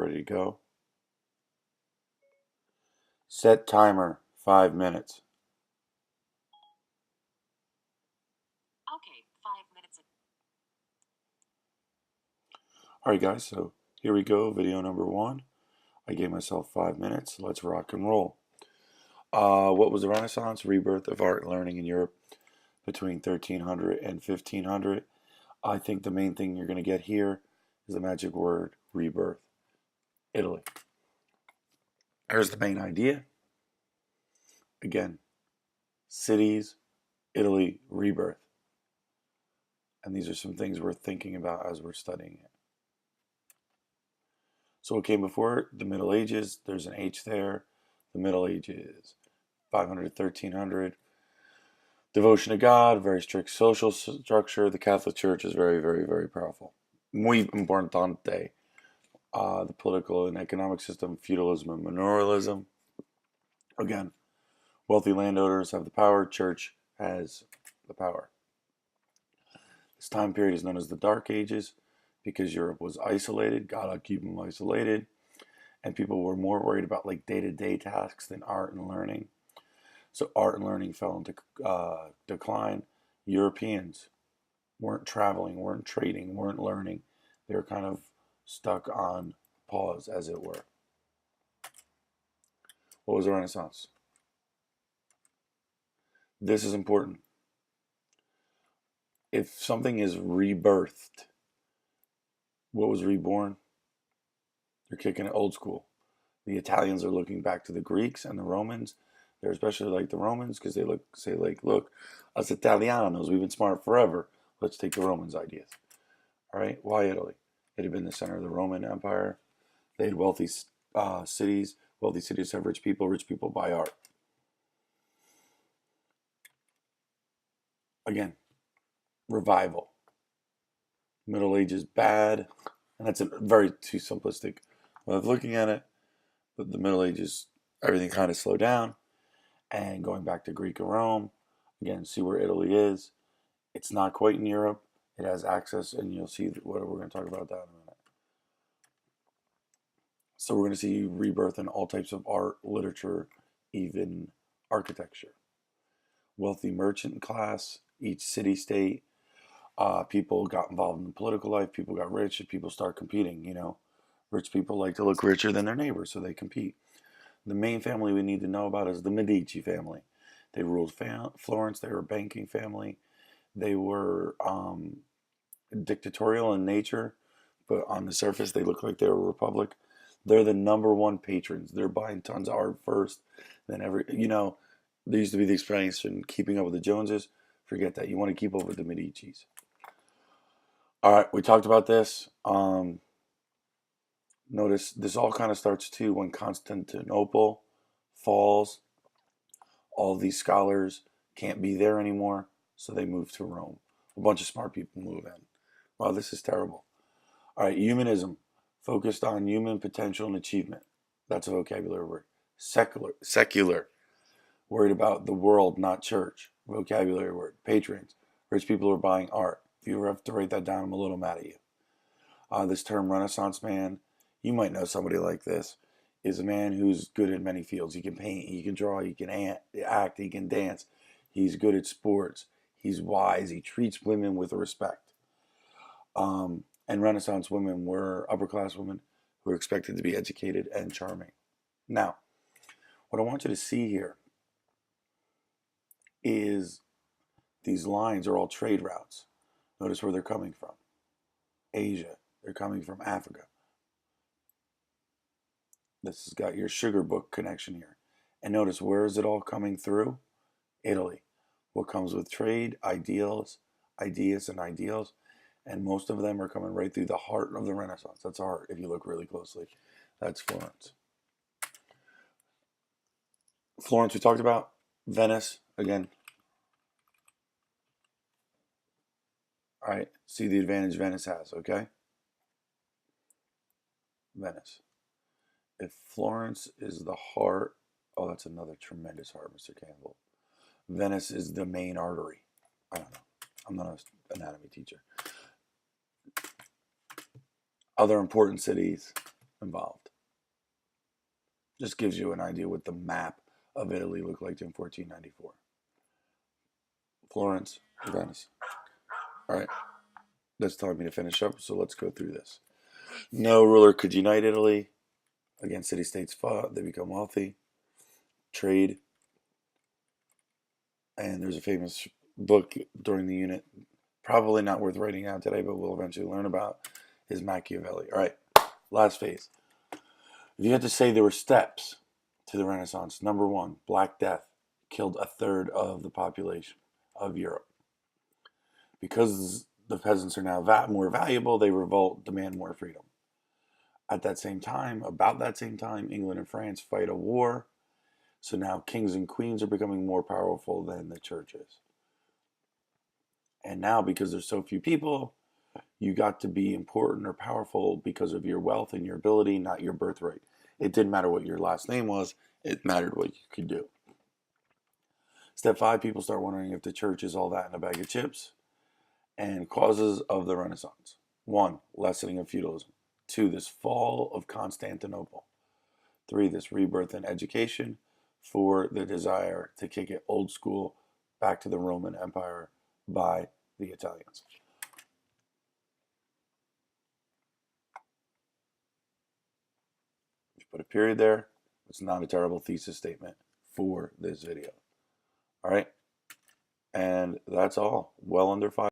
ready to go. Set timer, 5 minutes. Okay, 5 minutes. Alright guys, so here we go, video number 1. I gave myself 5 minutes. Let's rock and roll. What was the Renaissance? Rebirth of art and learning in Europe between 1300 and 1500. I think the main thing you're going to get here is the magic word, rebirth. Italy. Here's the main idea. Again, cities, Italy, rebirth. And these are some things we're thinking about as we're studying it. So what came before it? The Middle Ages. There's an H there. The Middle Ages, 500 to 1300. Devotion to God, very strict social structure. The Catholic Church is very, very, very powerful. Muy importante. The political and economic system, feudalism and manorialism. Again, wealthy landowners have the power. Church has the power. This time period is known as the Dark Ages because Europe was isolated. Gotta keep them isolated. And people were more worried about like day-to-day tasks than art and learning. So art and learning fell into decline. Europeans weren't traveling, weren't trading, weren't learning. They were kind of stuck on pause, as it were. What was the Renaissance? This is important. If something is rebirthed, what was reborn? They're kicking it old school. The Italians are looking back to the Greeks and the Romans. They're especially like the Romans because they look, us Italianos, we've been smart forever. Let's take the Romans' ideas. All right, why Italy? It had been the center of the Roman Empire. They had wealthy cities. Wealthy cities have rich people. Rich people buy art. Again, revival. Middle Ages bad, and that's a very too simplistic way of looking at it. But the Middle Ages, everything kind of slowed down. And going back to Greek and Rome, again, see where Italy is. It's not quite in Europe. It has access, and you'll see what we're going to talk about that in a minute. So we're going to see rebirth in all types of art, literature, even architecture. Wealthy merchant class, each city-state, people got involved in political life, people got rich, and people start competing, you know. Rich people like to look richer than their neighbors, so they compete. The main family we need to know about is the Medici family. They ruled Florence. They were a banking family. They were dictatorial in nature, but on the surface they look like they're a republic. They're the #1 patrons. They're buying tons of art first. Then there used to be the expression, keeping up with the Joneses. Forget that. You want to keep up with the Medicis. All right, we talked about this. Notice this all kind of starts too when Constantinople falls. All these scholars can't be there anymore, so they move to Rome. A bunch of smart people move in. Wow, this is terrible. All right, humanism, focused on human potential and achievement. That's a vocabulary word. Secular, worried about the world, not church. Vocabulary word. Patrons, rich people are buying art. If you ever have to write that down, I'm a little mad at you. This term Renaissance man, you might know somebody like this, is a man who's good at many fields. He can paint, he can draw, he can act, he can dance. He's good at sports. He's wise. He treats women with respect. And Renaissance women were upper class women who were expected to be educated and charming. Now, what I want you to see here is these lines are all trade routes. Notice where they're coming from. Asia. They're coming from Africa. This has got your sugar book connection here. And notice, where is it all coming through? Italy. What comes with trade? Ideas and ideals. And most of them are coming right through the heart of the Renaissance. That's art, if you look really closely. That's Florence. Florence we talked about. Venice, again. All right, see the advantage Venice has, okay? Venice. If Florence is the heart, oh, that's another tremendous heart, Mr. Campbell. Venice is the main artery. I don't know. I'm not an anatomy teacher. Other important cities, involved. Just gives you an idea what the map of Italy looked like in 1494. Florence, Venice. All right, that's telling me to finish up, so let's go through this. No ruler could unite Italy. Again, city-states fought. They become wealthy. Trade. And there's a famous book during the unit, probably not worth writing down today, but we'll eventually learn about, is Machiavelli. All right, last phase. If you had to say there were steps to the Renaissance, number one, Black Death killed a third of the population of Europe. Because the peasants are now more valuable, they revolt, demand more freedom. At that same time, about that same time, England and France fight a war. So now kings and queens are becoming more powerful than the churches. And now, because there's so few people, you got to be important or powerful because of your wealth and your ability, not your birthright. It didn't matter what your last name was. It mattered what you could do. Step 5, people start wondering if the church is all that in a bag of chips. And causes of the Renaissance. 1, lessening of feudalism. 2, this fall of Constantinople. 3, this rebirth in education. 4, the desire to kick it old school back to the Roman Empire by the Italians. If you put a period there, it's not a terrible thesis statement for this video. All right, and that's all. Well under 5.